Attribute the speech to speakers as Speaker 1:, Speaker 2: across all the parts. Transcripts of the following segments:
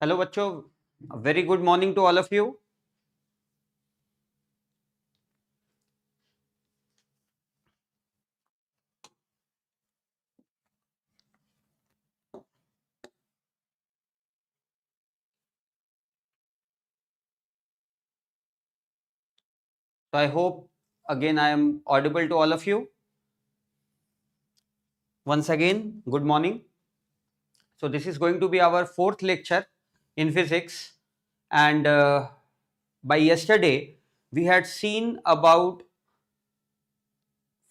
Speaker 1: Hello बच्चों, very good morning to all of you. So I hope again I am audible to all of you. Once again, good morning. So this is going to be our fourth lecture in physics, and by yesterday we had seen about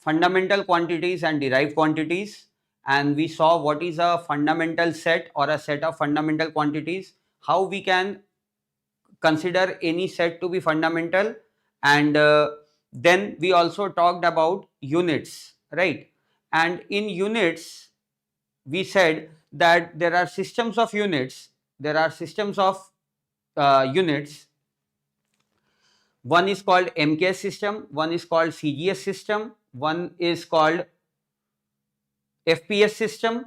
Speaker 1: fundamental quantities and derived quantities, and we saw what is a fundamental set or a set of fundamental quantities, how we can consider any set to be fundamental, and then we also talked about units, right? And in units we said that there are systems of units, there are systems of units. One is called MKS system, one is called CGS system, one is called FPS system,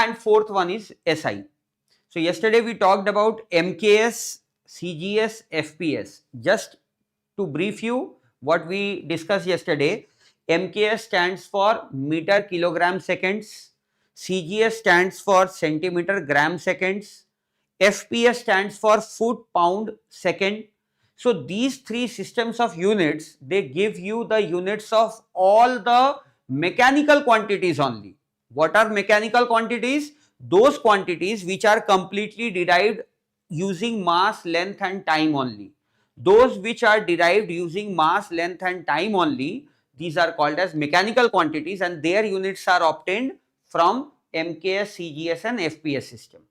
Speaker 1: and fourth one is SI. So yesterday we talked about MKS, CGS, FPS. Just to brief you what we discussed yesterday, MKS stands for meter kilogram seconds, CGS stands for centimeter gram seconds, FPS stands for foot pound second. So these three systems of units, they give you the units of all the mechanical quantities only. What are mechanical quantities? Those quantities which are completely derived using mass, length and time only. Those which are derived using mass, length and time only, these are called as mechanical quantities, and their units are obtained from MKS, CGS and FPS system.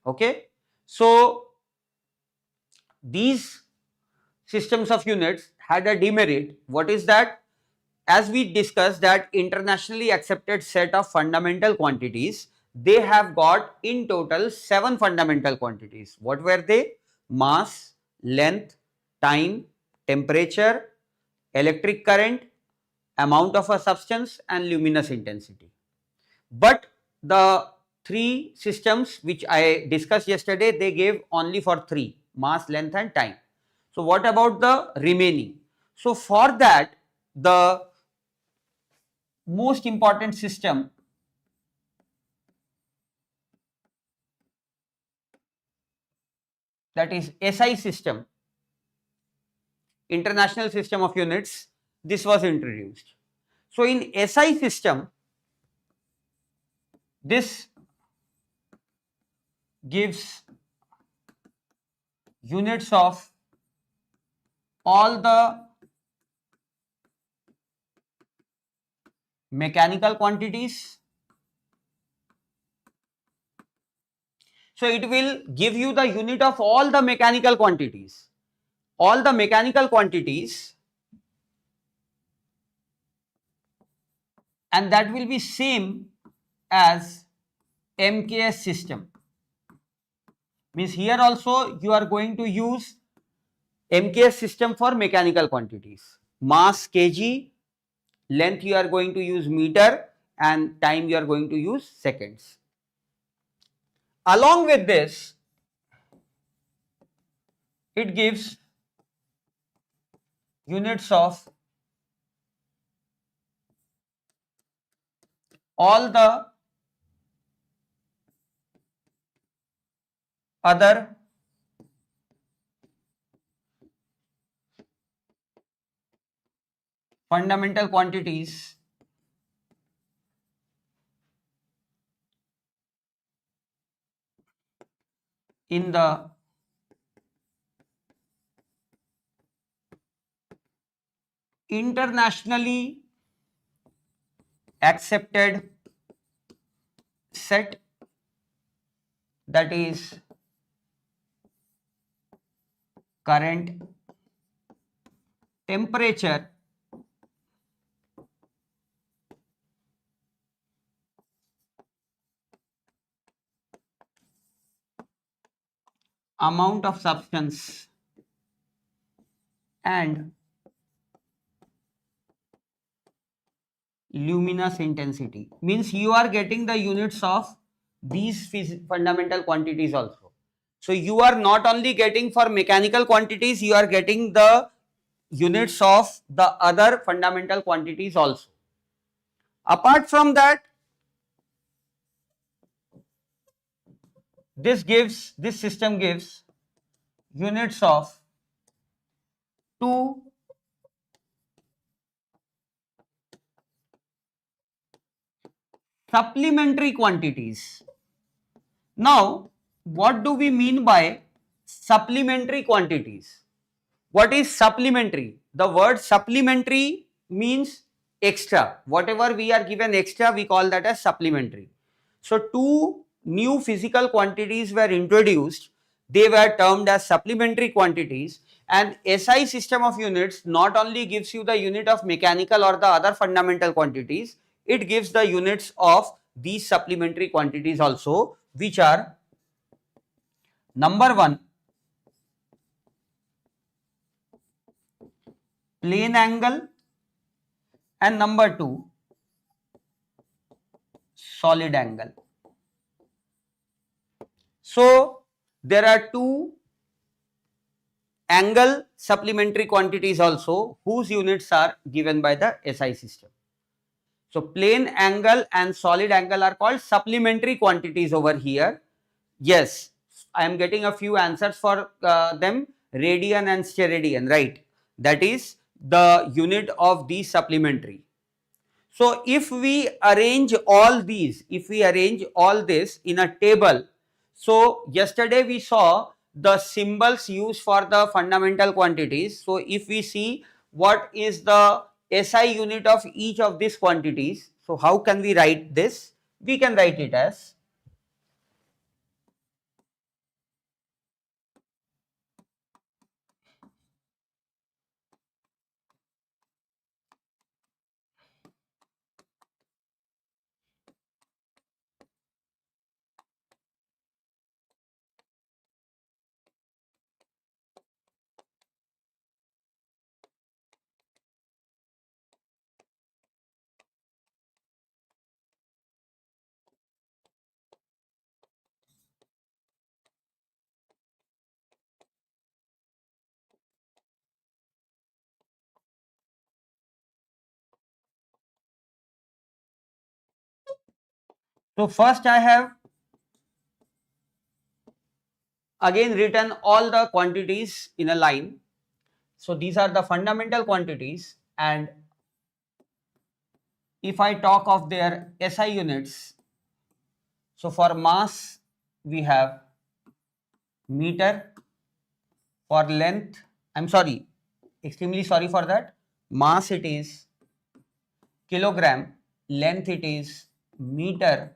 Speaker 1: Okay. So these systems of units had a demerit. What is that? As we discussed, that internationally accepted set of fundamental quantities, they have got in total 7 fundamental quantities. What were they? Mass, length, time, temperature, electric current, amount of a substance and luminous intensity. But the three systems which I discussed yesterday, they gave only for 3: mass, length and time. So what about the remaining? So for that, the most important system that is SI system, International System of Units, this was introduced. So in SI system, this gives units of all the mechanical quantities. So it will give you the unit of all the mechanical quantities. All the mechanical quantities, and that will be same as MKS system. Means here also you are going to use MKS system for mechanical quantities. Mass kg, length you are going to use meter, and time you are going to use seconds. Along with this, it gives units of all the other fundamental quantities in the internationally accepted set, that is current, temperature, amount of substance and luminous intensity. Means you are getting the units of these fundamental quantities also. So you are not only getting for mechanical quantities, you are getting the units of the other fundamental quantities also. Apart from that, this system gives units of two supplementary quantities. Now, what do we mean by supplementary quantities? What is supplementary? The word supplementary means extra. Whatever we are given extra, we call that as supplementary. So, two new physical quantities were introduced. They were termed as supplementary quantities, and SI system of units not only gives you the unit of mechanical or the other fundamental quantities, it gives the units of these supplementary quantities also, which are number 1, plane angle, and number 2, solid angle. So there are two angle supplementary quantities also whose units are given by the SI system. So plane angle and solid angle are called supplementary quantities over here. Yes, I am getting a few answers for them, radian and steradian, right? That is the unit of these supplementary. So if we arrange all these, if we arrange all this in a table, so yesterday we saw the symbols used for the fundamental quantities. So if we see what is the SI unit of each of these quantities, so how can we write this? We can write it as so first I have again written all the quantities in a line. So these are the fundamental quantities, and if I talk of their SI units, so for mass we have meter, for length, I'm sorry, extremely sorry for that, mass it is kilogram, length it is meter,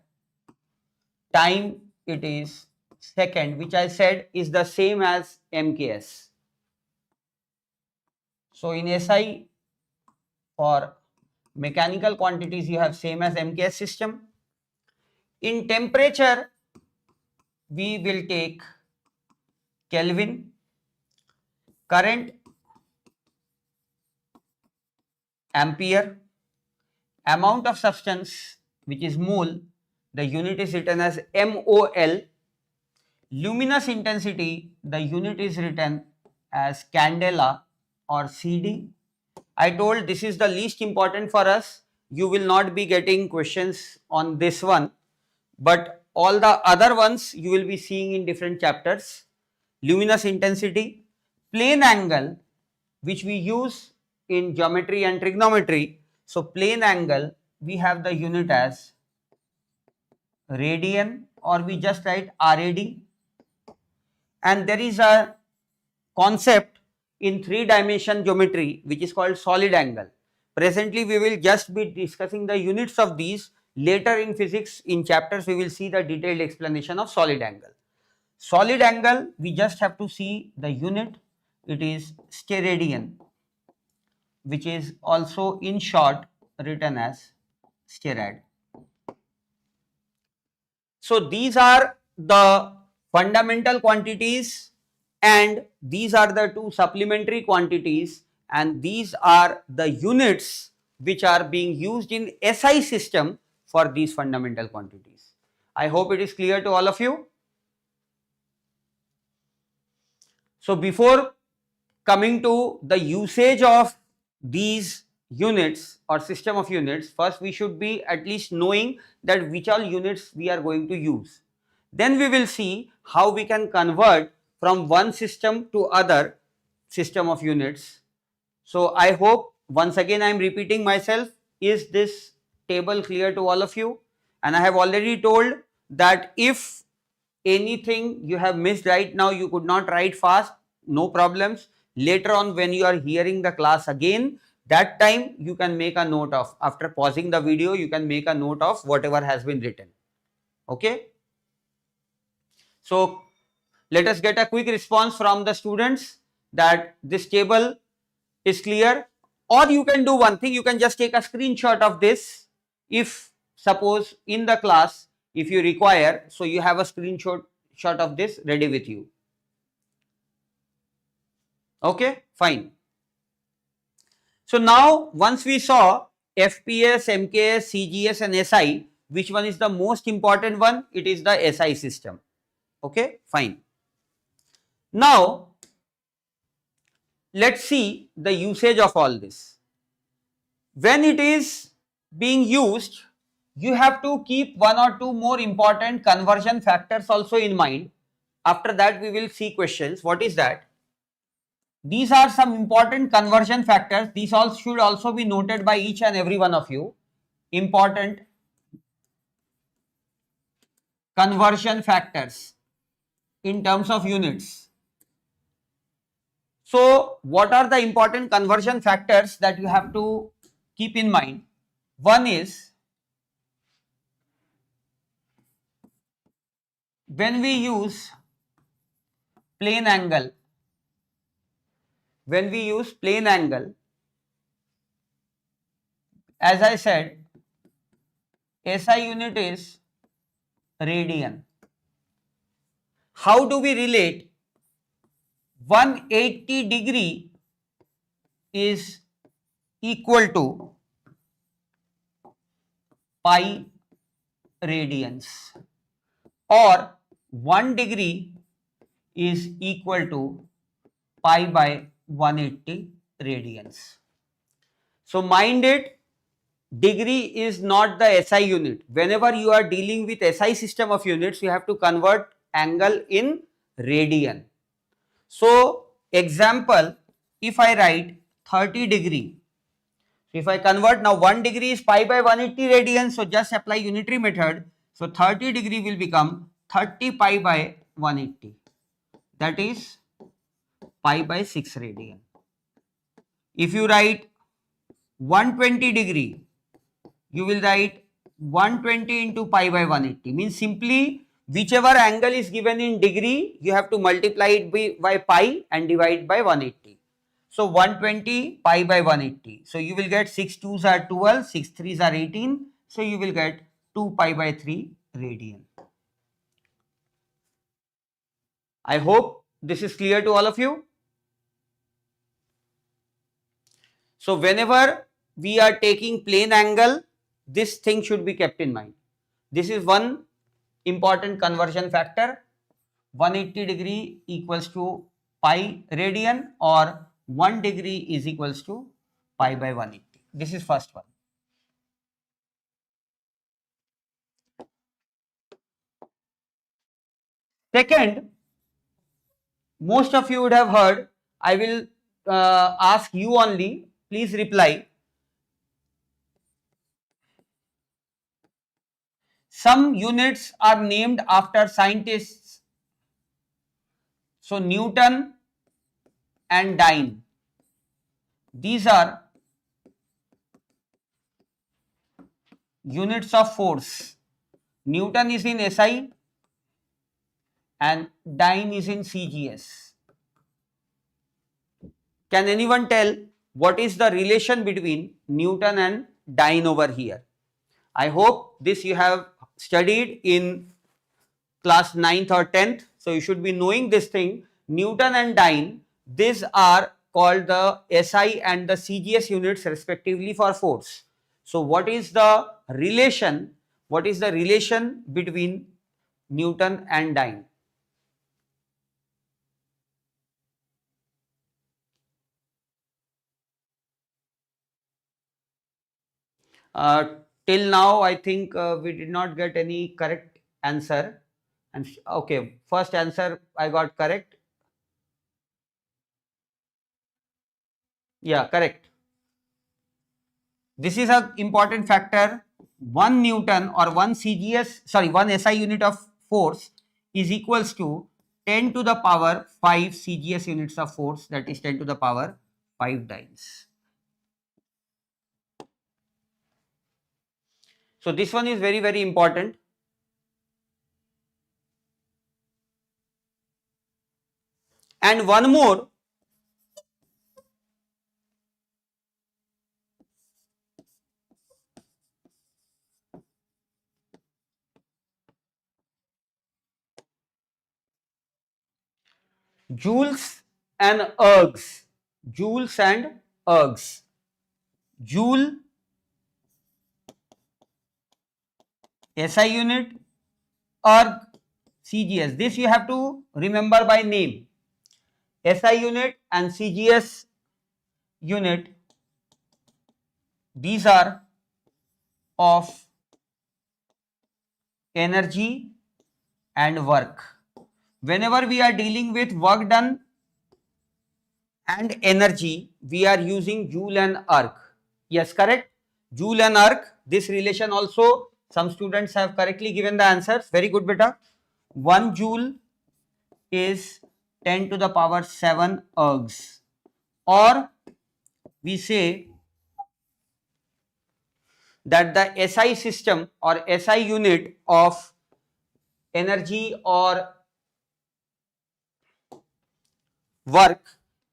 Speaker 1: time it is second, which I said is the same as MKS. So in SI for mechanical quantities you have same as MKS system. In temperature we will take Kelvin, current ampere, amount of substance which is mole, the unit is written as MOL, luminous intensity, the unit is written as candela or CD. I told this is the least important for us, you will not be getting questions on this one, but all the other ones you will be seeing in different chapters. Luminous intensity, plane angle, which we use in geometry and trigonometry. So plane angle, we have the unit as radian, or we just write RAD. And there is a concept in 3-dimension geometry which is called solid angle. Presently we will just be discussing the units of these. Later in physics, in chapters, we will see the detailed explanation of solid angle. Solid angle, we just have to see the unit, it is steradian, which is also in short written as sterad. So these are the fundamental quantities, and these are the two supplementary quantities, and these are the units which are being used in SI system for these fundamental quantities. I hope it is clear to all of you. So before coming to the usage of these units or system of units, first we should be at least knowing that which all units we are going to use. Then we will see how we can convert from one system to other system of units. So I hope, once again I am repeating myself, is this table clear to all of you? And I have already told that if anything you have missed right now, you could not write fast, no problems. Later on when you are hearing the class again, that time you can make a note of, after pausing the video, you can make a note of whatever has been written. Okay. So let us get a quick response from the students that this table is clear. Or you can do one thing, you can just take a screenshot of this, if suppose in the class, if you require, so you have a screenshot of this ready with you. Okay, fine. So now once we saw FPS, MKS, CGS and SI, which one is the most important one? It is the SI system. Okay, fine. Now let's see the usage of all this. When it is being used, you have to keep one or two more important conversion factors also in mind. After that we will see questions. What is that? These are some important conversion factors. These all should also be noted by each and every one of you. Important conversion factors in terms of units. So what are the important conversion factors that you have to keep in mind? One is, when we use plane angle, as I said, SI unit is radian. How do we relate? 180 degree is equal to pi radians, or 1 degree is equal to pi by 180 radians. So mind it, degree is not the SI unit. Whenever you are dealing with SI system of units, you have to convert angle in radian. So example, if I write 30 degree, if I convert, now 1 degree is pi by 180 radians, so just apply unitary method. So 30 degree will become 30 pi by 180, that is pi by 6 radian. If you write 120 degree, you will write 120 into pi by 180, means simply whichever angle is given in degree, you have to multiply it by pi and divide by 180. So 120 pi by 180. So you will get 6 2s are 12, 6 3s are 18. So you will get 2 pi by 3 radian. I hope this is clear to all of you. So whenever we are taking plane angle, this thing should be kept in mind. This is one important conversion factor. 180 degree equals to pi radian, or 1 degree is equals to pi by 180. This is first one. Second, most of you would have heard, I will ask you only, please reply. Some units are named after scientists. So Newton and Dyne, these are units of force. Newton is in SI and Dyne is in CGS. Can anyone tell what is the relation between Newton and Dyne over here? I hope this you have studied in class 9th or 10th. So you should be knowing this thing. Newton and Dyne, these are called the SI and the CGS units respectively for force. So what is the relation? What is the relation between Newton and Dyne? Uh, till now, I think we did not get any correct answer. And okay, first answer I got correct. Yeah, correct. This is an important factor. 1 Newton or 1 CGS, sorry, 1 SI unit of force is equals to 10 to the power 5 CGS units of force, that is 10 to the power 5 times. So this one is very, very important. And one more, joules and ergs. Joules and ergs. Joule, SI unit, erg, CGS. This you have to remember by name. SI unit and CGS unit, these are of energy and work. Whenever we are dealing with work done and energy, we are using joule and erg. Yes, correct. Joule and erg. This relation also some students have correctly given the answers. Very good, beta. 1 joule is 10 to the power 7 ergs, or we say that the SI system or SI unit of energy or work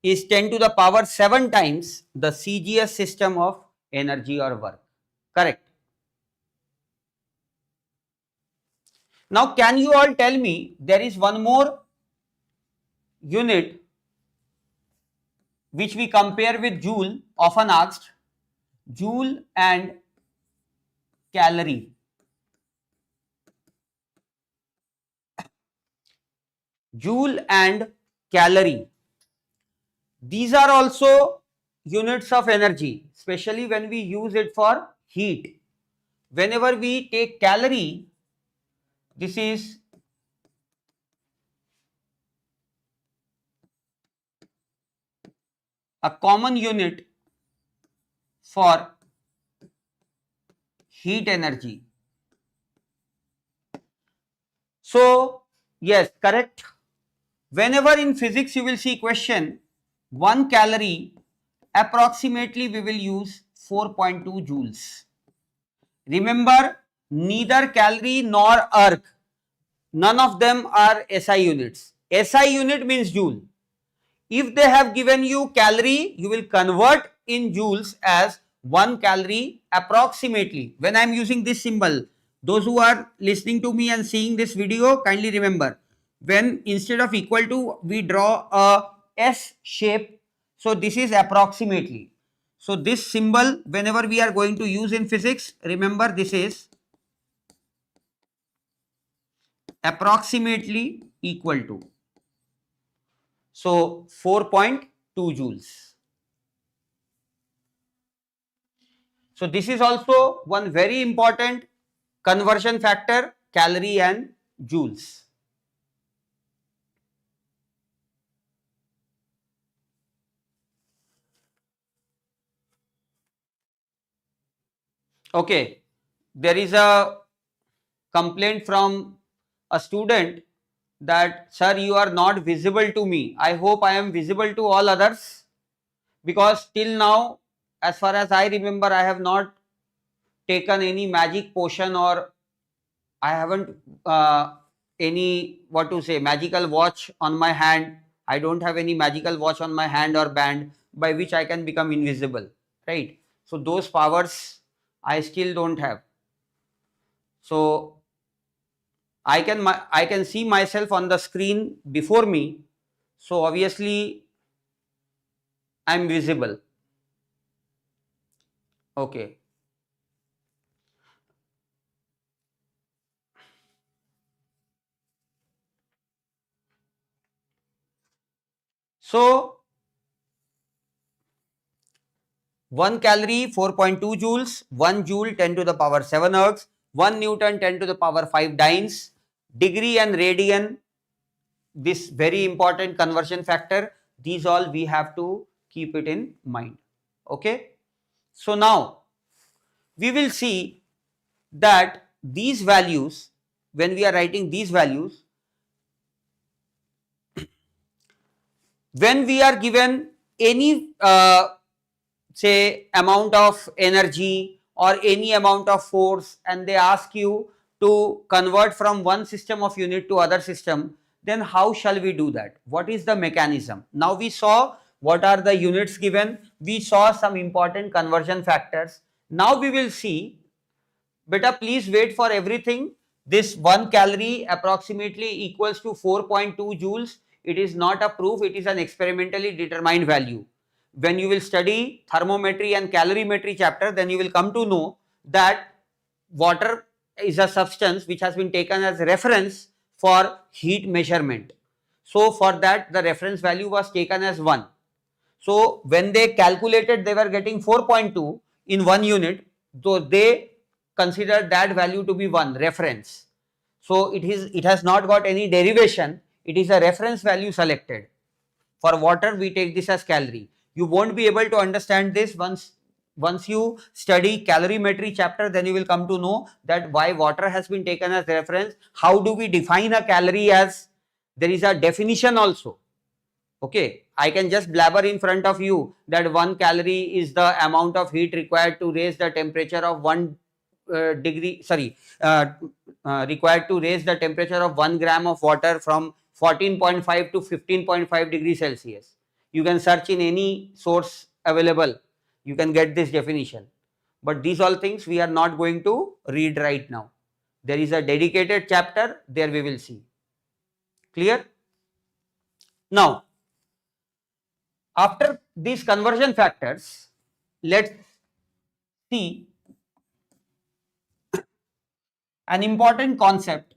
Speaker 1: is 10 to the power 7 times the CGS system of energy or work. Correct. Now, can you all tell me, there is one more unit which we compare with joule, often asked, joule and calorie. Joule and calorie. These are also units of energy, especially when we use it for heat. Whenever we take calorie, this is a common unit for heat energy. So, yes, correct. Whenever in physics you will see question 1 calorie, approximately we will use 4.2 joules. Remember, neither calorie nor erg, none of them are SI units. SI unit means joule. If they have given you calorie, you will convert in joules as 1 calorie approximately. When I am using this symbol, those who are listening to me and seeing this video, kindly remember, when instead of equal to, we draw a S shape. So this is approximately. So this symbol, whenever we are going to use in physics, remember this is approximately equal to. So 4.2 joules. So this is also one very important conversion factor, calorie and joules. Okay, there is a complaint from a student that, sir, you are not visible to me. I hope I am visible to all others, because till now, as far as I remember, I have not taken any magic potion, or I haven't any, what to say, magical watch on my hand. I don't have any magical watch on my hand or band by which I can become invisible, right? So those powers I still don't have. So I can see myself on the screen before me. So obviously I'm visible. Okay. So 1 calorie 4.2 joules, 1 joule 10 to the power 7 ergs, 1 Newton 10 to the power 5 dynes, degree and radian, this very important conversion factor, these all we have to keep it in mind. Okay. So now we will see that these values, when we are writing these values, when we are given any say amount of energy or any amount of force and they ask you to convert from one system of unit to other system, then how shall we do that? What is the mechanism? Now we saw what are the units given, we saw some important conversion factors. Now we will see, beta please wait for everything. This 1 calorie approximately equals to 4.2 joules. It is not a proof, it is an experimentally determined value. When you will study thermometry and calorimetry chapter, then you will come to know that water is a substance which has been taken as reference for heat measurement. So for that the reference value was taken as 1. So when they calculated, they were getting 4.2 in 1 unit, so they considered that value to be 1 reference. So it has not got any derivation, it is a reference value selected. For water we take this as calorie. You won't be able to understand this once you study calorimetry chapter, then you will come to know that why water has been taken as reference. How do we define a calorie? As there is a definition also. Okay, I can just blabber in front of you that 1 calorie is the amount of heat required to raise the temperature of 1 required to raise the temperature of 1 gram of water from 14.5 to 15.5 degrees Celsius. You can search in any source available, you can get this definition. But these all things we are not going to read right now. There is a dedicated chapter, there we will see. Clear? Now, after these conversion factors, let's see an important concept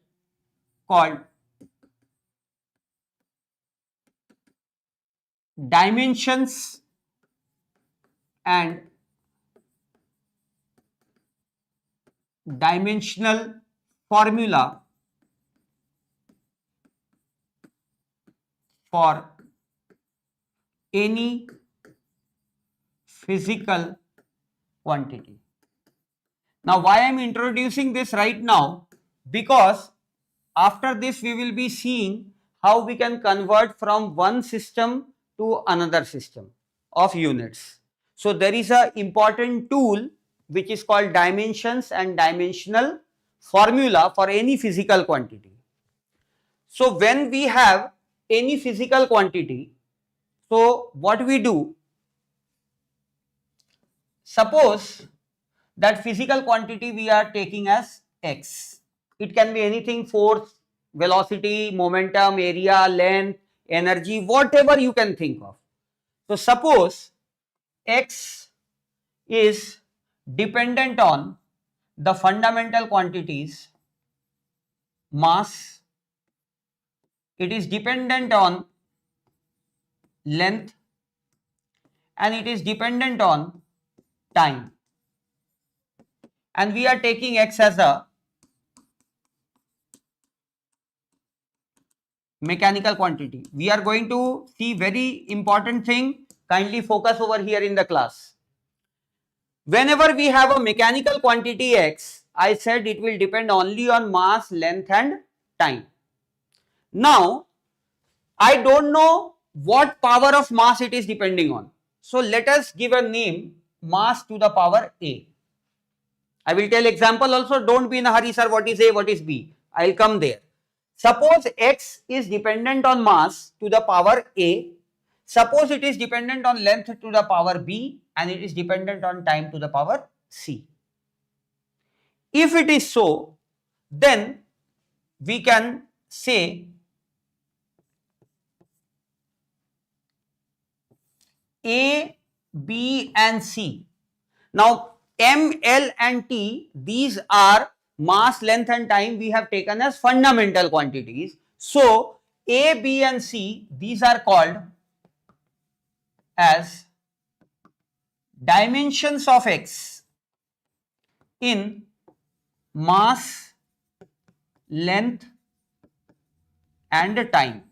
Speaker 1: called dimensions and dimensional formula for any physical quantity. Now why I am introducing this right now? Because after this we will be seeing how we can convert from one system to another system of units. So there is a important tool which is called dimensions and dimensional formula for any physical quantity. So when we have any physical quantity, so what we do, suppose that physical quantity we are taking as x. It can be anything, force, velocity, momentum, area, length, energy, whatever you can think of. So suppose x is dependent on the fundamental quantities mass, it is dependent on length, and it is dependent on time, and we are taking x as a mechanical quantity. We are going to see very important thing, kindly focus over here in the class. Whenever we have a mechanical quantity x, I said it will depend only on mass, length and time. Now I don't know what power of mass it is depending on. So let us give a name, mass to the power a. I will tell example also, don't be in a hurry sir, what is a, what is b, I will come there. Suppose x is dependent on mass to the power a, suppose it is dependent on length to the power b, and it is dependent on time to the power c. If it is so, then we can say a, b and c. Now m, l and t, these are mass, length and time we have taken as fundamental quantities. So a, b and c, these are called as dimensions of x in mass, length and time.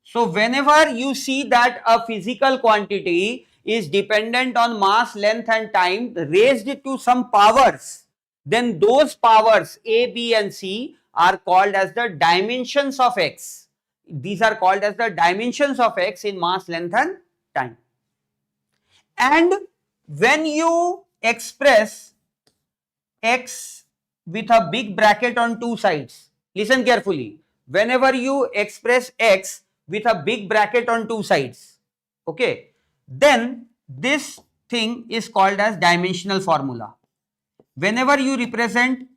Speaker 1: So whenever you see that a physical quantity is dependent on mass, length and time raised to some powers, then those powers A, B and C are called as the dimensions of x. These are called as the dimensions of x in mass, length and time. And when you express x with a big bracket on two sides, listen carefully, whenever you express x with a big bracket on two sides, okay, then this thing is called as dimensional formula. Whenever you represent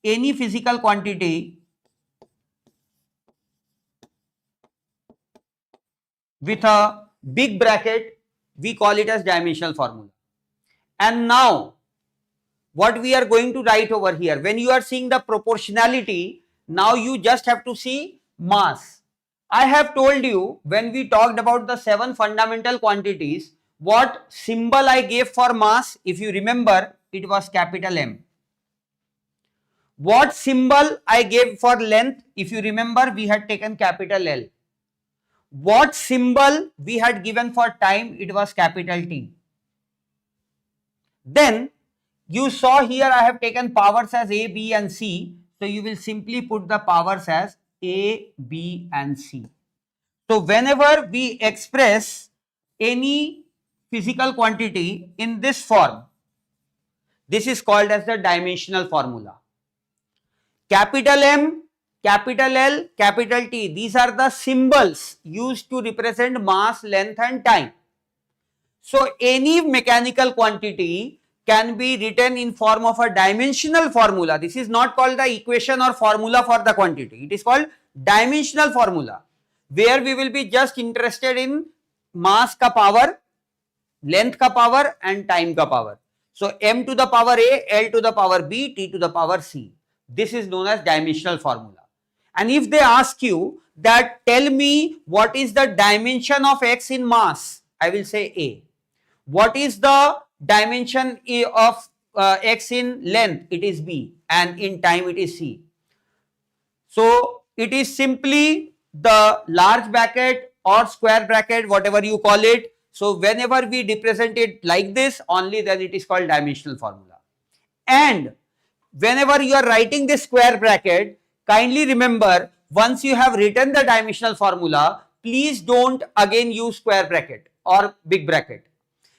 Speaker 1: any physical quantity with a big bracket, we call it as dimensional formula. And now what we are going to write over here, when you are seeing the proportionality, now you just have to see mass. I have told you when we talked about the 7 fundamental quantities, what symbol I gave for mass, if you remember, it was capital M. What symbol I gave for length, if you remember, we had taken capital L. What symbol we had given for time, it was capital T. Then you saw here I have taken powers as A, B and C. So you will simply put the powers as A, B and C. So whenever we express any physical quantity in this form, this is called as the dimensional formula. Capital M, capital L, capital T, these are the symbols used to represent mass, length and time. So any mechanical quantity can be written in form of a dimensional formula. This is not called the equation or formula for the quantity. It is called dimensional formula, where we will be just interested in mass ka power, length ka power and time ka power. So m to the power A, L to the power B, T to the power C. This is known as dimensional formula. And if they ask you that tell me what is the dimension of x in mass, I will say A. What is the dimension of x in length? It is B, and in time it is C. So it is simply the large bracket or square bracket, whatever you call it. So whenever we represent it like this, only then it is called dimensional formula. And whenever you are writing this square bracket, kindly remember, once you have written the dimensional formula, please don't again use square bracket or big bracket.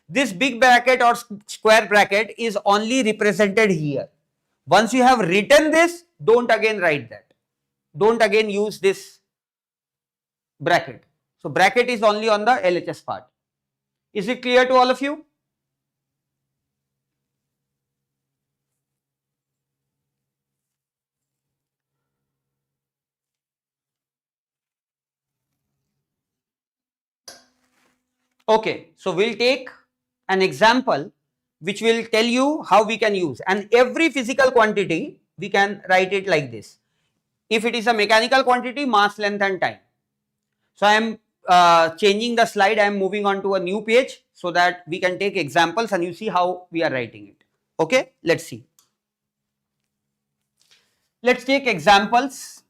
Speaker 1: This big bracket or square bracket is only represented here. Once you have written this, don't again write that. Don't again use this bracket. So bracket is only on the LHS part. Is it clear to all of you? Okay, so we'll take an example which will tell you how we can use, and every physical quantity we can write it like this. If it is a mechanical quantity, mass, length and time. So I am changing the slide, I am moving on to a new page so that we can take examples and you see how we are writing it. Okay, let's see. Let's take examples.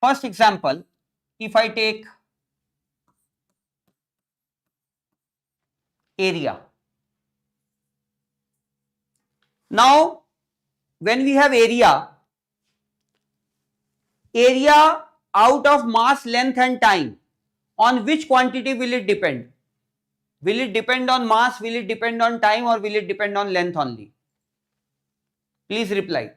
Speaker 1: First example, if I take area. Now, when we have area out of mass, length and time, on which quantity will it depend? Will it depend on mass, will it depend on time, or will it depend on length only? Please reply.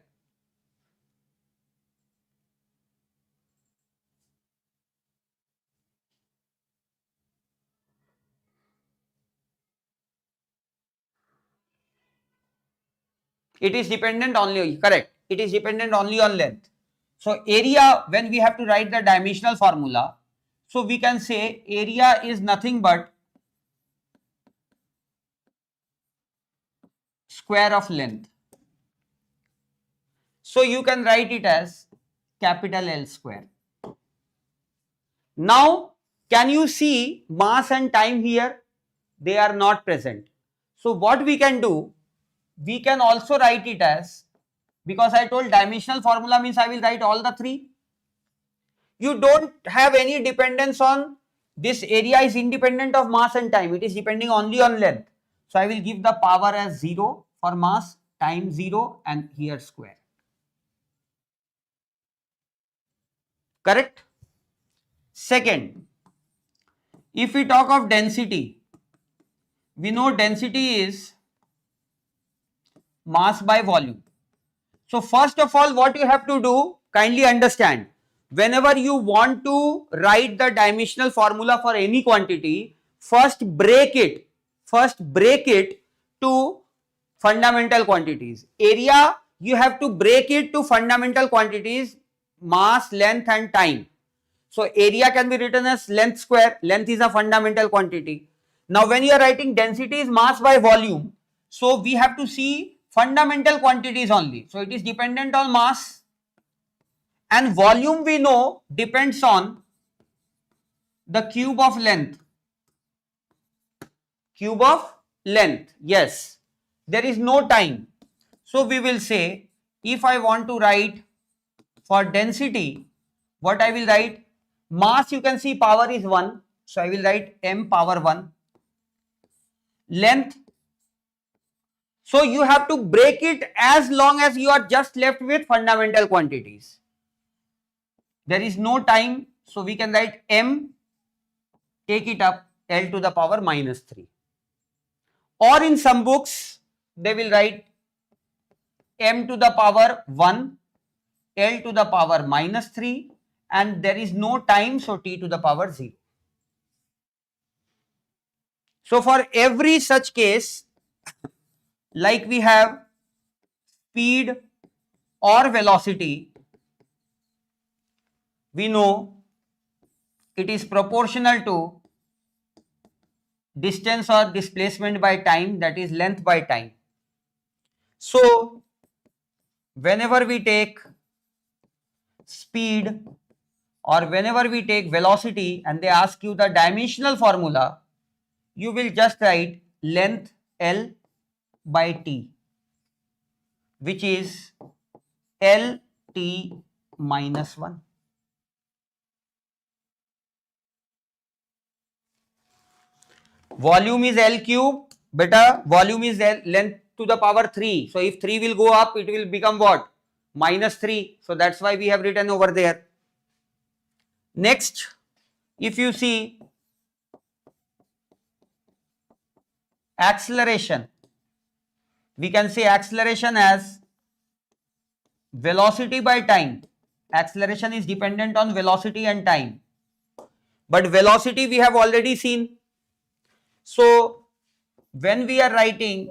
Speaker 1: It is dependent only, correct. It is dependent only on length. So area, when we have to write the dimensional formula, so we can say area is nothing but square of length. So you can write it as capital L square. Now Can you see mass and time here? They are not present. So what we can do, we can also write it as, because I told dimensional formula means I will write all the three. You don't have any dependence on this. Area is independent of mass and time. It is depending only on length. So I will give the power as 0 for mass, time 0, and here square. Correct? Second, if we talk of density, we know density is mass by volume. So first of all, what you have to do, kindly understand, whenever you want to write the dimensional formula for any quantity, first break it to fundamental quantities. Area, you have to break it to fundamental quantities, mass, length and time. So area can be written as length square. Length is a fundamental quantity. Now when you are writing density is mass by volume, so we have to see fundamental quantities only. So it is dependent on mass, and volume we know depends on the cube of length. Cube of length, yes. There is no time. So we will say, if I want to write for density, what I will write? Mass, you can see power is 1. So I will write m power 1. Length, so you have to break it as long as you are just left with fundamental quantities. There is no time, so we can write m, take it up, L to the power minus 3. Or in some books, they will write m to the power 1, L to the power minus 3, and there is no time, so t to the power 0. So for every such case, like we have speed or velocity, we know it is proportional to distance or displacement by time, that is length by time. So whenever we take speed or whenever we take velocity and they ask you the dimensional formula, you will just write length L by t, which is L t minus 1. Volume is L cube, beta, volume is L, length to the power 3. So if 3 will go up, it will become what? Minus 3. So that's why we have written over there. Next, if you see acceleration, we can say acceleration as velocity by time. Acceleration is dependent on velocity and time. But velocity we have already seen. So when we are writing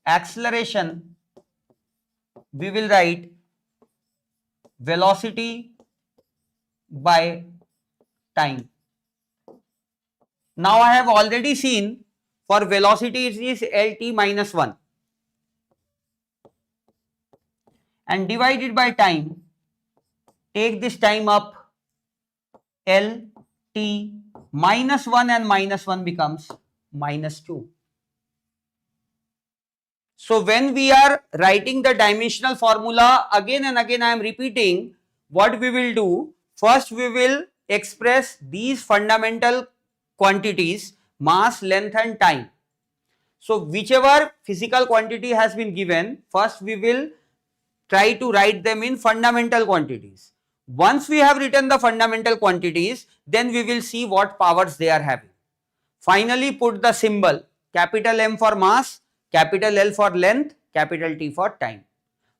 Speaker 1: acceleration, we will write velocity by time. Now I have already seen for velocity it is Lt minus 1 and divided by time, take this time up, Lt minus 1 and minus 1 becomes minus 2. So when we are writing the dimensional formula, again and again I am repeating, what we will do, first we will express these fundamental quantities, mass, length and time. So whichever physical quantity has been given, first we will try to write them in fundamental quantities. Once we have written the fundamental quantities, then we will see what powers they are having. Finally put the symbol, capital M for mass, capital L for length, capital T for time.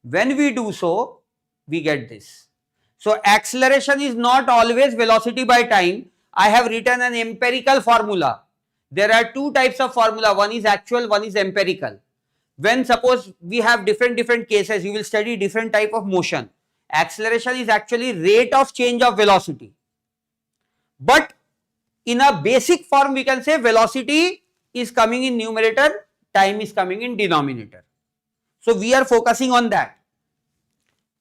Speaker 1: When we do so, we get this. So acceleration is not always velocity by time. I have written an empirical formula. There are two types of formula, one is actual, one is empirical. When suppose we have different cases, you will study different type of motion. Acceleration is actually rate of change of velocity. But in a basic form we can say velocity is coming in numerator, time is coming in denominator. So we are focusing on that.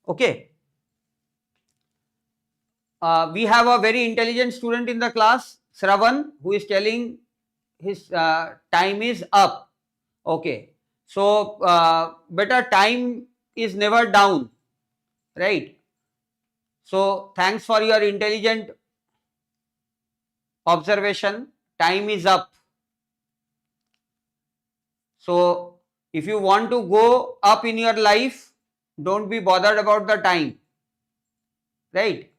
Speaker 1: Okay. we have a very intelligent student in the class, Shravan, who is telling his time is up. Okay, so better time is never down, right? So thanks for your intelligent observation. Time is up. So if you want to go up in your life, don't be bothered about the time, right?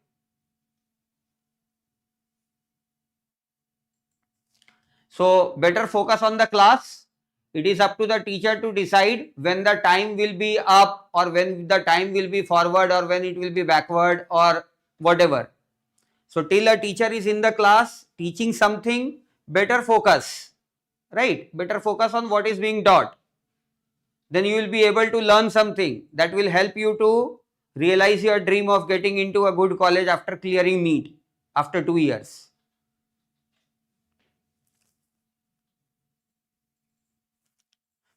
Speaker 1: So better focus on the class. It is up to the teacher to decide when the time will be up or when the time will be forward or when it will be backward or whatever. So till a teacher is in the class teaching something, better focus, right? Better focus on what is being taught. Then you will be able to learn something that will help you to realize your dream of getting into a good college after clearing NEET after 2 years.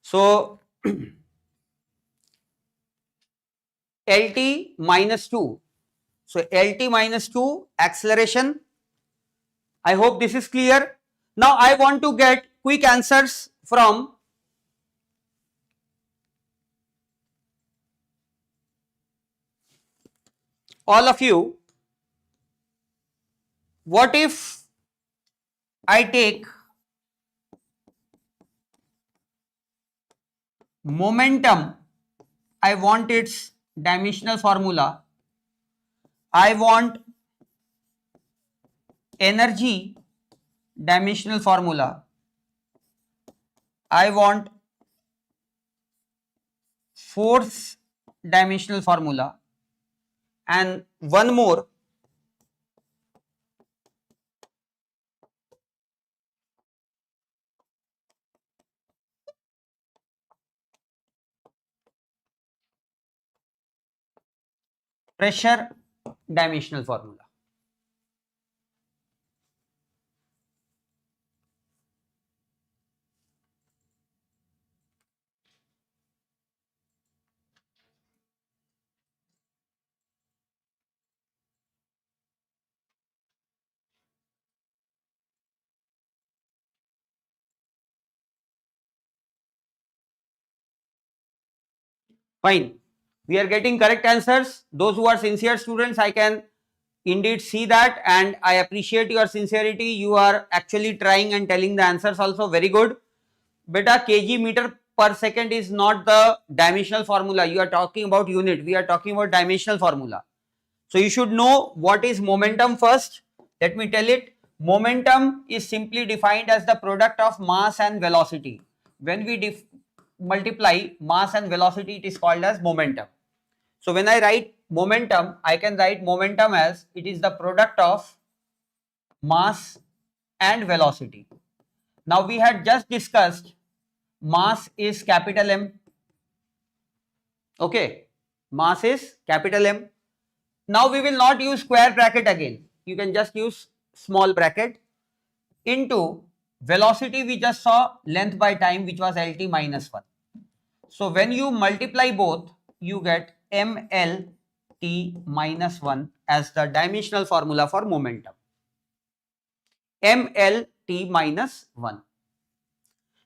Speaker 1: So LT minus 2. So LT minus 2 acceleration. I hope this is clear. Now I want to get quick answers from all of you. What if I take momentum? I want its dimensional formula. I want energy dimensional formula. I want force dimensional formula, and one more, pressure dimensional formula. Fine. We are getting correct answers. Those who are sincere students, I can indeed see that, and I appreciate your sincerity. You are actually trying and telling the answers also. Very good. Beta, kg meter per second is not the dimensional formula. You are talking about unit. We are talking about dimensional formula. So you should know what is momentum first. Let me tell it. Momentum is simply defined as the product of mass and velocity. When we multiply mass and velocity, it is called as momentum. So when I write momentum, I can write momentum as it is the product of mass and velocity. Now we had just discussed mass is capital M. Okay, mass is capital M. Now we will not use square bracket again. You can just use small bracket into velocity. We just saw length by time, which was LT minus 1. So when you multiply both, you get MLT minus 1 as the dimensional formula for momentum. MLT minus 1.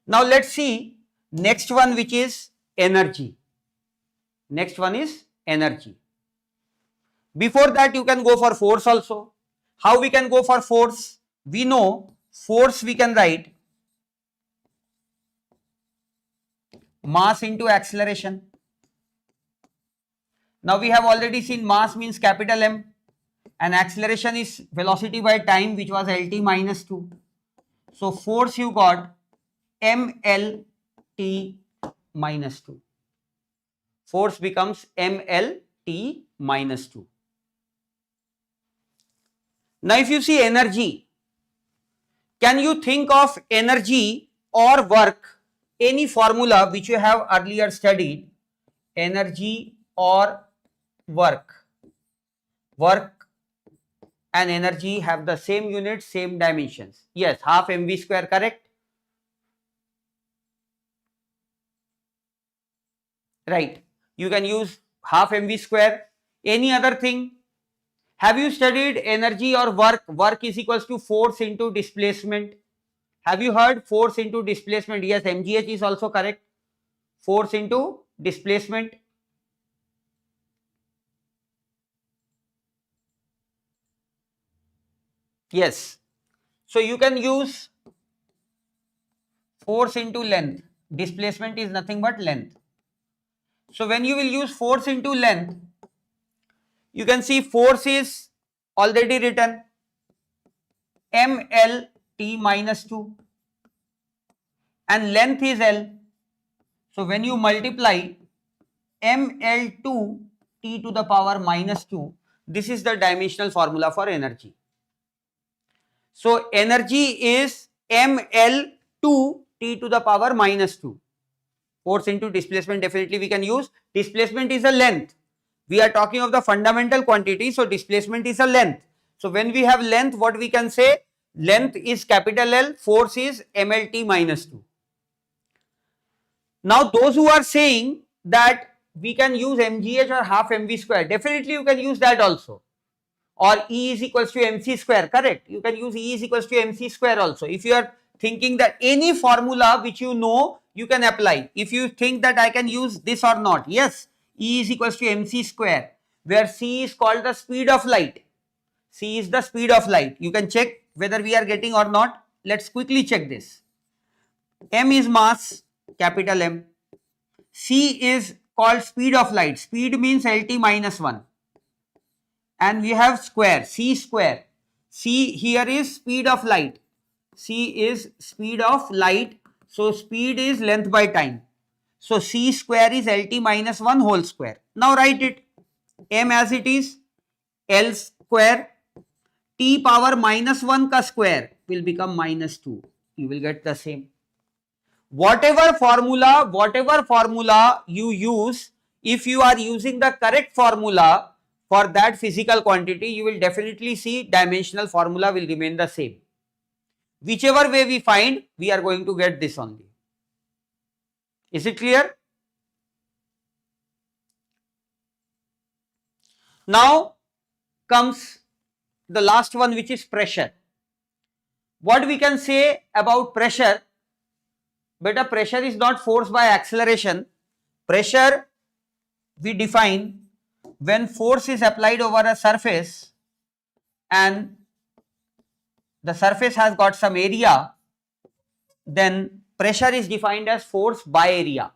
Speaker 1: Now let's see next one, which is energy. Next one is energy. Before that, you can go for force also. How we can go for force? We know force we can write mass into acceleration. Now we have already seen mass means capital M and acceleration is velocity by time, which was LT minus 2. So force you got MLT minus 2. Force becomes MLT minus 2. Now if you see energy, can you think of energy or work, any formula which you have earlier studied, energy or work? Work and energy have the same units, same dimensions. Yes, half mv square, correct? Right. You can use half mv square. Any other thing? Have you studied energy or work? Work is equals to force into displacement. Have you heard force into displacement? Yes, MGH is also correct. Force into displacement. Yes. So you can use force into length. Displacement is nothing but length. So when you will use force into length, you can see force is already written ml t minus 2 and length is L. So when you multiply ml2 t to the power minus 2, this is the dimensional formula for energy. So energy is ml2 t to the power minus 2. Force into displacement, definitely we can use. Displacement is a length. We are talking of the fundamental quantity, so displacement is a length. So when we have length, what we can say? Length is capital L, force is mlt minus 2. Now those who are saying that we can use mgh or half mv square, definitely you can use that also. Or E is equals to mc square, correct? You can use E is equals to mc square also. If you are thinking that any formula which you know, you can apply. If you think that I can use this or not, yes, E is equals to mc square, where c is called the speed of light. C is the speed of light. You can check whether we are getting or not. Let's quickly check this. M is mass, capital M. C is called speed of light. Speed means Lt minus 1. And we have square, c square. C here is speed of light. C is speed of light. So speed is length by time. So c square is Lt minus 1 whole square. Now write it. M as it is, L square, t power minus 1 ka square will become minus 2. You will get the same. Whatever formula you use, if you are using the correct formula for that physical quantity, you will definitely see dimensional formula will remain the same. Whichever way we find, we are going to get this only. Is it clear? Now comes the last one, which is pressure. What we can say about pressure? Beta, pressure is not force by acceleration. Pressure we define when force is applied over a surface and the surface has got some area, then pressure is defined as force by area.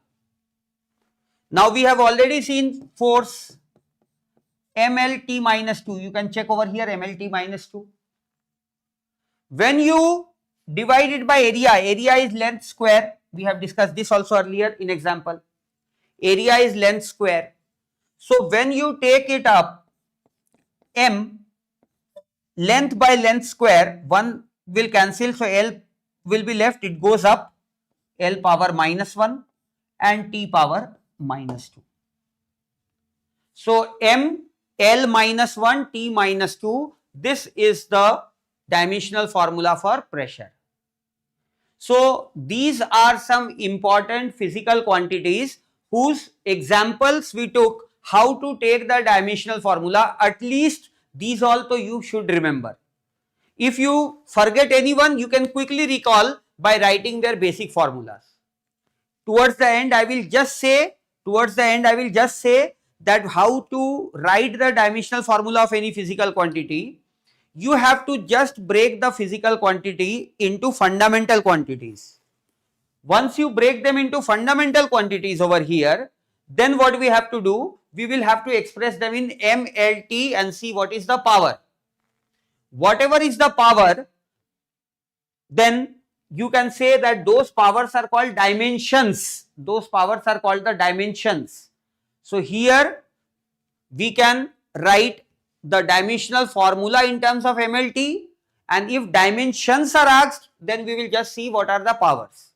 Speaker 1: Now we have already seen force mlt minus 2. You can check over here mlt minus 2. When you divide it by area, area is length square. We have discussed this also earlier in example. Area is length square. So when you take it up, m, length by length square, 1 will cancel, so L will be left, it goes up, L power minus 1 and T power minus 2. So m, L minus 1, T minus 2, this is the dimensional formula for pressure. So these are some important physical quantities whose examples we took, how to take the dimensional formula. At least these also you should remember. If you forget anyone, you can quickly recall by writing their basic formulas. Towards the end, I will just say that how to write the dimensional formula of any physical quantity. You have to just break the physical quantity into fundamental quantities. Once you break them into fundamental quantities over here, then what we have to do? We will have to express them in mLT and see what is the power. Whatever is the power, then you can say that those powers are called dimensions. Those powers are called the dimensions. So here we can write the dimensional formula in terms of mLT, and if dimensions are asked, then we will just see what are the powers.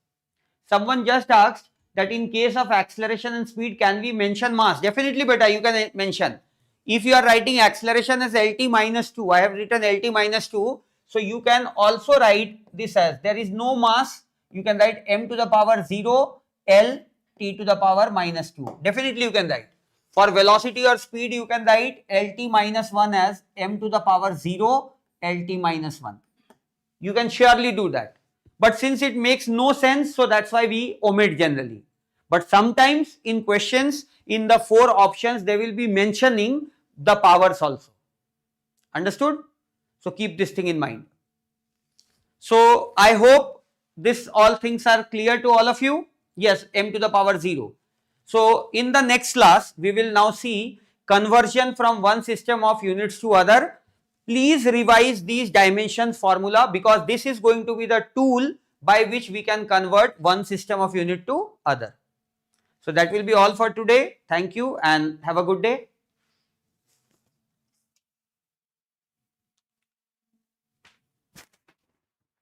Speaker 1: Someone just asked that in case of acceleration and speed, can we mention mass? Definitely beta, you can mention. If you are writing acceleration as Lt minus 2, I have written Lt minus 2, so you can also write this as there is no mass, you can write m to the power 0 L T to the power minus 2. Definitely you can write. For velocity or speed, you can write Lt minus 1 as m to the power 0 Lt minus 1. You can surely do that. But since it makes no sense, so that's why we omit generally. But sometimes in questions, in the 4 options, they will be mentioning the powers also. Understood? So keep this thing in mind. So I hope this all things are clear to all of you. Yes, m to the power 0. So in the next class, we will now see conversion from one system of units to other. Please revise these dimensions formula, because this is going to be the tool by which we can convert one system of unit to other. So that will be all for today. Thank you and have a good day.